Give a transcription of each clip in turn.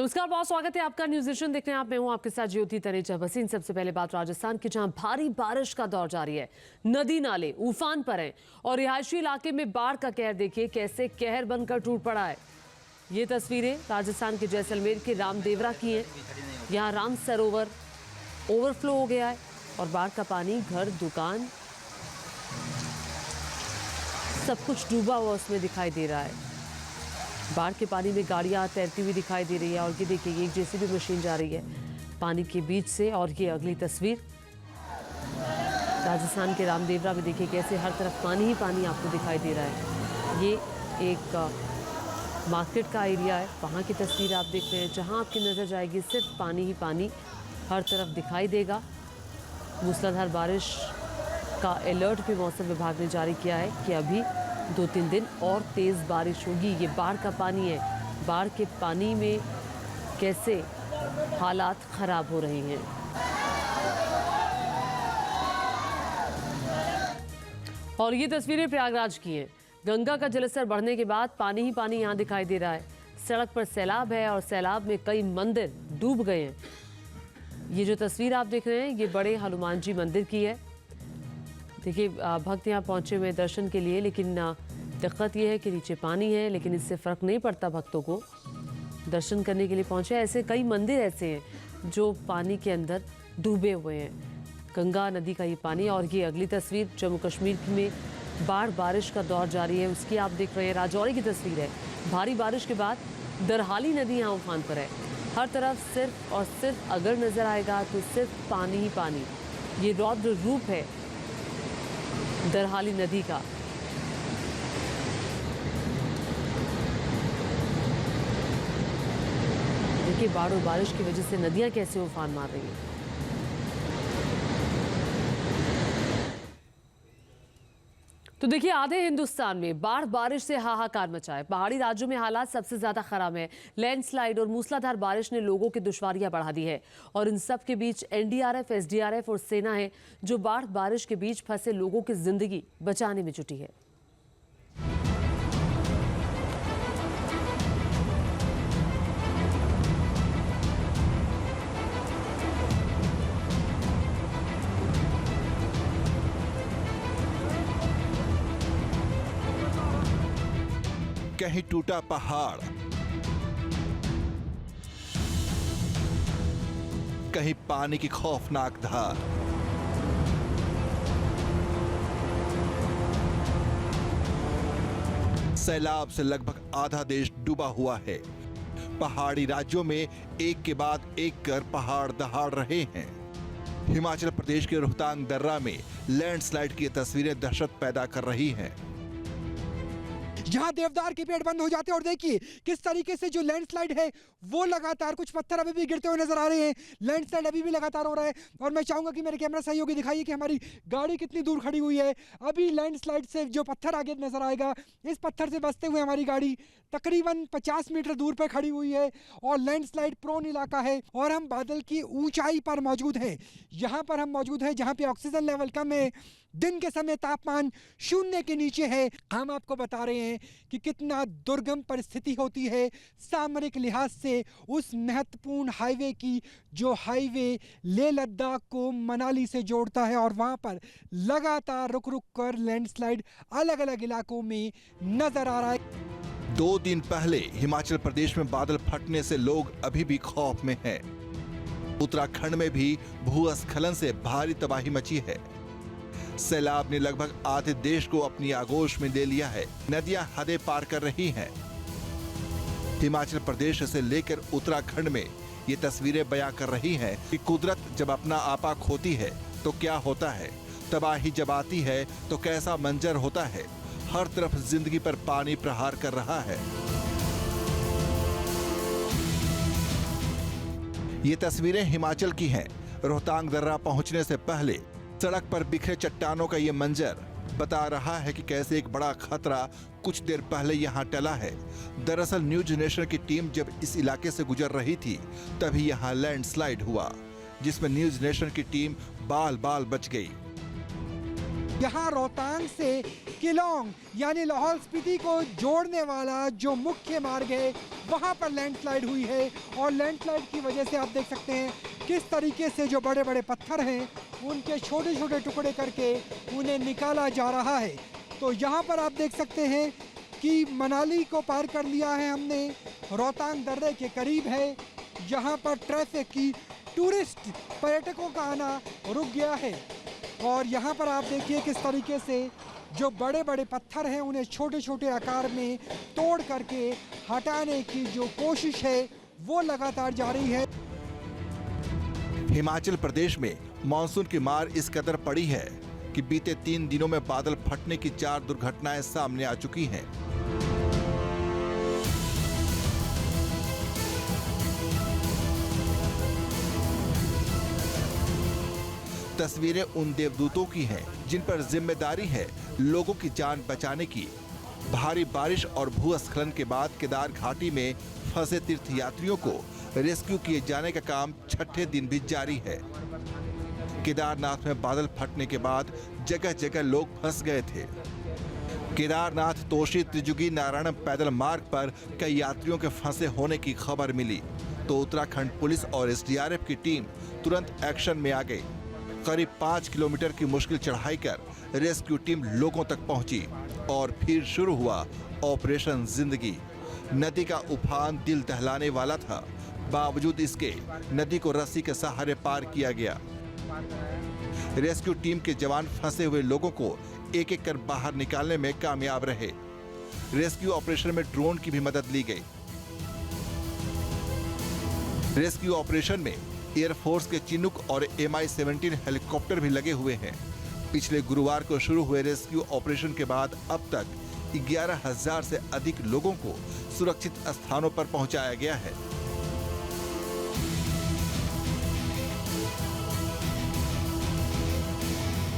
नमस्कार, बहुत स्वागत है आपका न्यूज नेशन देखने आप। मैं हूं आपके साथ ज्योति तनेजा भसीन। सबसे पहले बात राजस्थान की, जहां भारी बारिश का दौर जारी है। नदी नाले उफान पर हैं और रिहायशी इलाके में बाढ़ का कहर देखिए कैसे कहर बनकर टूट पड़ा है। ये तस्वीरें राजस्थान के जैसलमेर के रामदेवरा की हैं। यहाँ राम सरोवर ओवरफ्लो हो गया है और बाढ़ का पानी घर दुकान सब कुछ डूबा हुआ उसमें दिखाई दे रहा है। बाढ़ के पानी में गाड़ियां तैरती हुई दिखाई दे रही है और ये देखिए ये एक जेसीबी मशीन जा रही है पानी के बीच से। और ये अगली तस्वीर राजस्थान के रामदेवरा में देखिए कैसे हर तरफ पानी ही पानी आपको दिखाई दे रहा है। ये एक मार्केट का एरिया है, वहाँ की तस्वीर आप देख रहे हैं। जहाँ आपकी नज़र जाएगी सिर्फ पानी ही पानी हर तरफ दिखाई देगा। मूसलाधार बारिश का अलर्ट भी मौसम विभाग ने जारी किया है कि अभी 2-3 दिन और तेज़ बारिश होगी। ये बाढ़ का पानी है, बाढ़ के पानी में कैसे हालात ख़राब हो रहे हैं। और ये तस्वीरें प्रयागराज की हैं। गंगा का जलस्तर बढ़ने के बाद पानी ही पानी यहाँ दिखाई दे रहा है। सड़क पर सैलाब है और सैलाब में कई मंदिर डूब गए हैं। ये जो तस्वीर आप देख रहे हैं ये बड़े हनुमान जी मंदिर की है। देखिए भक्त यहाँ पहुँचे हुए दर्शन के लिए, लेकिन दिक्कत ये है कि नीचे पानी है, लेकिन इससे फ़र्क नहीं पड़ता। भक्तों को दर्शन करने के लिए पहुँचे। ऐसे कई मंदिर ऐसे हैं जो पानी के अंदर डूबे हुए हैं। गंगा नदी का ये पानी। और ये अगली तस्वीर जम्मू कश्मीर में बाढ़ बारिश का दौर जारी है उसकी आप देख रहे हैं। राजौरी की तस्वीर है। भारी बारिश के बाद दरहाली नदी यहाँ उफान पर है। हर तरफ सिर्फ और सिर्फ अगर नज़र आएगा तो सिर्फ पानी ही पानी। ये रौद्र रूप है दरहाली नदी का। देखिए बाढ़ और बारिश की वजह से नदियां कैसे उफान मार रही हैं। तो देखिए आधे हिंदुस्तान में बाढ़ बारिश से हाहाकार मचा है। पहाड़ी राज्यों में हालात सबसे ज्यादा खराब है। लैंडस्लाइड और मूसलाधार बारिश ने लोगों की दुश्वारियां बढ़ा दी है और इन सब के बीच एनडीआरएफ, एसडीआरएफ और सेना है जो बाढ़ बारिश के बीच फंसे लोगों की जिंदगी बचाने में जुटी है। कहीं टूटा पहाड़, कहीं पानी की खौफनाक धार। सैलाब से लगभग आधा देश डूबा हुआ है। पहाड़ी राज्यों में एक के बाद एक कर पहाड़ दहाड़ रहे हैं। हिमाचल प्रदेश के रोहतांग दर्रा में लैंडस्लाइड की तस्वीरें दहशत पैदा कर रही हैं। यहाँ देवदार के पेड़ बंद हो जाते हैं और देखिए किस तरीके से जो लैंडस्लाइड है वो लगातार, कुछ पत्थर अभी भी गिरते हुए नजर आ रहे हैं। लैंडस्लाइड अभी भी लगातार हो रहा है और मैं चाहूंगा कि मेरे कैमरा सहयोगी दिखाइए कि हमारी गाड़ी कितनी दूर खड़ी हुई है। अभी लैंडस्लाइड से जो पत्थर आगे नजर आएगा, इस पत्थर से बचते हुए हमारी गाड़ी तकरीबन 50 मीटर दूर पर खड़ी हुई है और लैंडस्लाइड प्रोन इलाका है और हम बादल की ऊंचाई पर मौजूद हैं। यहाँ पर हम मौजूद हैं जहाँ पे ऑक्सीजन लेवल कम है, दिन के समय तापमान 0 के नीचे है। हम आपको बता रहे हैं कि कितना दुर्गम परिस्थिति होती है सामरिक लिहाज से उस महत्वपूर्ण हाईवे की, जो हाईवे लेह लद्दाख को मनाली से जोड़ता है और वहां पर लगातार रुक रुक कर लैंडस्लाइड अलग अलग इलाकों में नजर आ रहा है। 2 दिन पहले हिमाचल प्रदेश में बादल फटने से लोग अभी भी खौफ में हैं। उत्तराखंड में भी भूस्खलन से भारी तबाही मची है। सैलाब ने लगभग आधे देश को अपनी आगोश में ले लिया है। नदियां हदें पार कर रही हैं। हिमाचल प्रदेश से लेकर उत्तराखंड में ये तस्वीरें बयां कर रही हैं कि कुदरत जब अपना आपा खोती है तो क्या होता है, तबाही जब आती है तो कैसा मंजर होता है। हर तरफ जिंदगी पर पानी प्रहार कर रहा है। ये तस्वीरें हिमाचल की हैं। रोहतांग दर्रा पहुंचने से पहले सड़क पर बिखरे चट्टानों का ये मंजर बता रहा है कि कैसे एक बड़ा खतरा कुछ देर पहले यहाँ टला है। दरअसल न्यूज नेशन की टीम जब इस इलाके से गुजर रही थी तभी यहाँ लैंडस्लाइड हुआ, जिसमें न्यूज नेशन की टीम बाल बाल बच गई। यहाँ रोहतांग से किलोंग यानी लाहौल स्पीति को जोड़ने वाला जो मुख्य मार्ग है वहाँ पर लैंडस्लाइड हुई है और लैंडस्लाइड की वजह से आप देख सकते हैं किस तरीके से जो बड़े बड़े पत्थर हैं उनके छोटे छोटे टुकड़े करके उन्हें निकाला जा रहा है। तो यहाँ पर आप देख सकते हैं कि मनाली को पार कर लिया है हमने, रोहतांग दर्रे के करीब है जहाँ पर ट्रैफिक की टूरिस्ट पर्यटकों का आना रुक गया है। और यहाँ पर आप देखिए किस तरीके से जो बड़े बड़े पत्थर हैं उन्हें छोटे छोटे आकार में तोड़ करके हटाने की जो कोशिश है वो लगातार जारी है। हिमाचल प्रदेश में मानसून की मार इस कदर पड़ी है कि बीते 3 दिनों में बादल फटने की 4 दुर्घटनाएं सामने आ चुकी हैं। तस्वीरें उन देवदूतों की हैं जिन पर जिम्मेदारी है लोगों की जान बचाने की। भारी बारिश और भूस्खलन के बाद केदार घाटी में फंसे तीर्थयात्रियों को रेस्क्यू किए जाने का काम छठे दिन भी जारी है। केदारनाथ में बादल फटने के बाद जगह जगह लोग फंस गए थे। केदारनाथ तोशी त्रिजुगी नारायण पैदल मार्ग पर कई यात्रियों के फंसे होने की खबर मिली तो उत्तराखंड पुलिस और एसडीआरएफ की टीम तुरंत एक्शन में आ गई। करीब 5 किलोमीटर की मुश्किल चढ़ाई कर रेस्क्यू टीम लोगों तक पहुंची और फिर शुरू हुआ ऑपरेशन जिंदगी। नदी का उफान दिल दहलाने वाला था, बावजूद इसके नदी को रस्सी के सहारे पार किया गया। रेस्क्यू टीम के जवान फंसे हुए लोगों को एक एक कर बाहर निकालने में कामयाब रहे। रेस्क्यू ऑपरेशन में ड्रोन की भी मदद ली गई। रेस्क्यू ऑपरेशन में एयरफोर्स के चिनूक और MI-17 हेलीकॉप्टर भी लगे हुए हैं। पिछले गुरुवार को शुरू हुए रेस्क्यू ऑपरेशन के बाद अब तक 11,000 से अधिक लोगों को सुरक्षित स्थानों पर पहुंचाया गया है।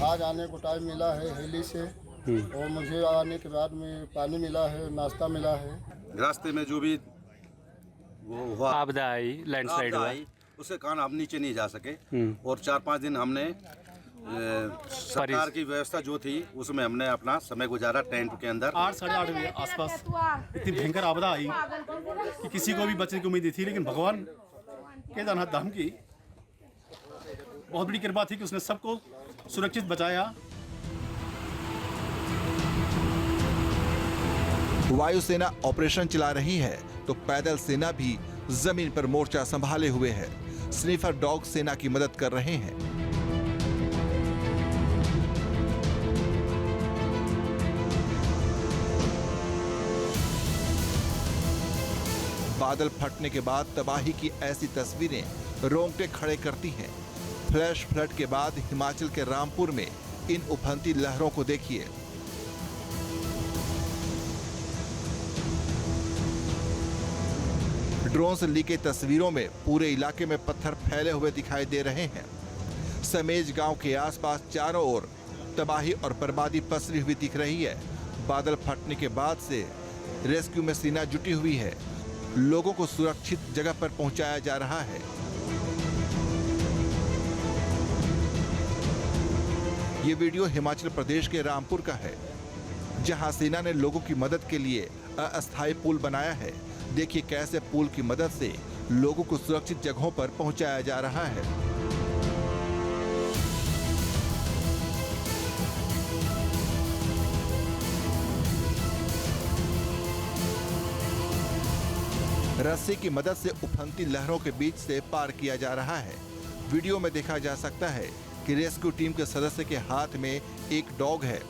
आज आने को टाइम मिला है हेली से और मुझे आने के बाद में पानी मिला है, नाश्ता मिला है। रास्ते में जो भी वो हुआ आपदा आई, लैंडस्लाइड हुआ, उसके कारण हम नीचे नहीं जा सके और 4-5 दिन हमने सरकार की व्यवस्था जो थी उसमें हमने अपना समय गुजारा टेंट के अंदर। 8-8:30 बजे आसपास इतनी भयंकर आपदा आई कि किसी को भी बचने की उम्मीद थी, लेकिन भगवान केदारनाथ धाम की बहुत बड़ी कृपा थी कि उसने सबको सुरक्षित बचाया। वायुसेना ऑपरेशन चला रही है तो पैदल सेना भी जमीन पर मोर्चा संभाले हुए है। स्नीफर डॉग सेना की मदद कर रहे हैं। बादल फटने के बाद तबाही की ऐसी तस्वीरें रोंगटे खड़े करती हैं। फ्लैश फ्लड के बाद हिमाचल के रामपुर में इन उफनती लहरों को देखिए। ड्रोन से ली गई तस्वीरों में पूरे इलाके में पत्थर फैले हुए दिखाई दे रहे हैं। समेज गांव के आसपास चारों ओर तबाही और बर्बादी पसरी हुई दिख रही है। बादल फटने के बाद से रेस्क्यू में सेना जुटी हुई है। लोगों को सुरक्षित जगह पर पहुंचाया जा रहा है। ये वीडियो हिमाचल प्रदेश के रामपुर का है, जहां सेना ने लोगों की मदद के लिए अस्थायी पुल बनाया है। देखिए कैसे पुल की मदद से लोगों को सुरक्षित जगहों पर पहुंचाया जा रहा है। रस्सी की मदद से उफनती लहरों के बीच से पार किया जा रहा है। वीडियो में देखा जा सकता है कि रेस्क्यू टीम के सदस्य के हाथ में एक डॉग है।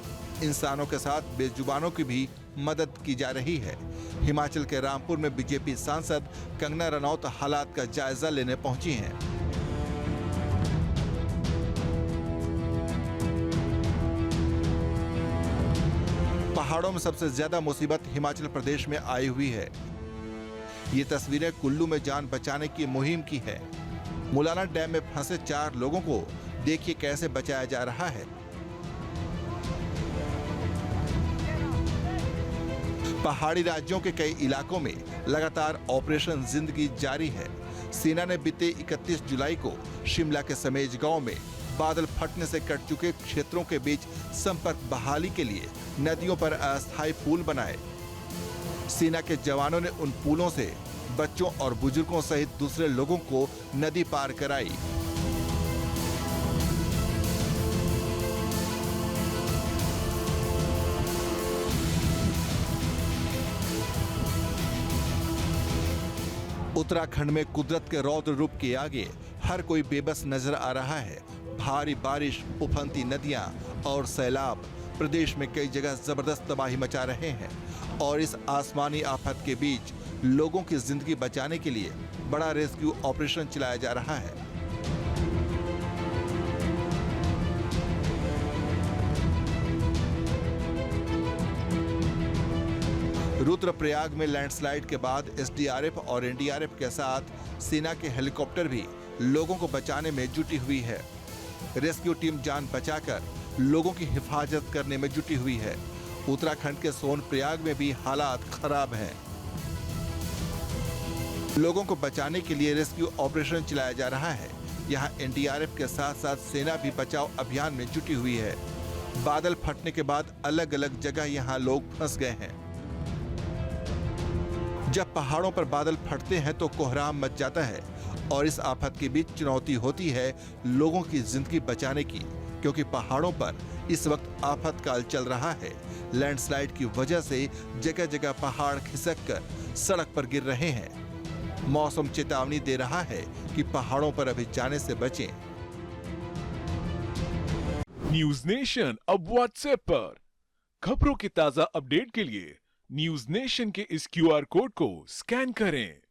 इंसानों के साथ बेजुबानों की भी मदद की जा रही है। हिमाचल के रामपुर में बीजेपी सांसद कंगना रनौत हालात का जायजा लेने पहुंची हैं। पहाड़ों में सबसे ज्यादा मुसीबत हिमाचल प्रदेश में आई हुई है। ये तस्वीरें कुल्लू में जान बचाने की मुहिम की है। मुलाना डैम में फंसे 4 लोगों को देखिए कैसे बचाया जा रहा है। पहाड़ी राज्यों के कई इलाकों में लगातार ऑपरेशन जिंदगी जारी है। सेना ने बीते 31 जुलाई को शिमला के समेज गांव में बादल फटने से कट चुके क्षेत्रों के बीच संपर्क बहाली के लिए नदियों पर अस्थायी पुल बनाए। सेना के जवानों ने उन पुलों से बच्चों और बुजुर्गों सहित दूसरे लोगों को नदी पार कराई। उत्तराखंड में कुदरत के रौद्र रूप के आगे हर कोई बेबस नजर आ रहा है। भारी बारिश, उफनती नदियां और सैलाब प्रदेश में कई जगह जबरदस्त तबाही मचा रहे हैं और इस आसमानी आफत के बीच लोगों की जिंदगी बचाने के लिए बड़ा रेस्क्यू ऑपरेशन चलाया जा रहा है। रुद्रप्रयाग में लैंडस्लाइड के बाद एसडीआरएफ और एनडीआरएफ के साथ सेना के हेलीकॉप्टर भी लोगों को बचाने में जुटी हुई है। रेस्क्यू टीम जान बचाकर लोगों की हिफाजत करने में जुटी हुई है। उत्तराखंड के सोनप्रयाग में भी हालात खराब हैं। लोगों को बचाने के लिए रेस्क्यू ऑपरेशन चलाया जा रहा है। यहाँ एनडीआरएफ के साथ साथ सेना भी बचाव अभियान में जुटी हुई है। बादल फटने के बाद अलग अलग जगह यहाँ लोग फंस गए हैं। जब पहाड़ों पर बादल फटते हैं तो कोहराम मच जाता है और इस आफत के बीच चुनौती होती है लोगों की जिंदगी बचाने की, क्योंकि पहाड़ों पर इस वक्त आफतकाल चल रहा है। लैंडस्लाइड की वजह से जगह जगह पहाड़ खिसककर सड़क पर गिर रहे हैं। मौसम चेतावनी दे रहा है कि पहाड़ों पर अभी जाने से बचें। न्यूज नेशन अब व्हाट्सएप पर खबरों की ताजा अपडेट के लिए न्यूज नेशन के इस क्यूआर कोड को स्कैन करें।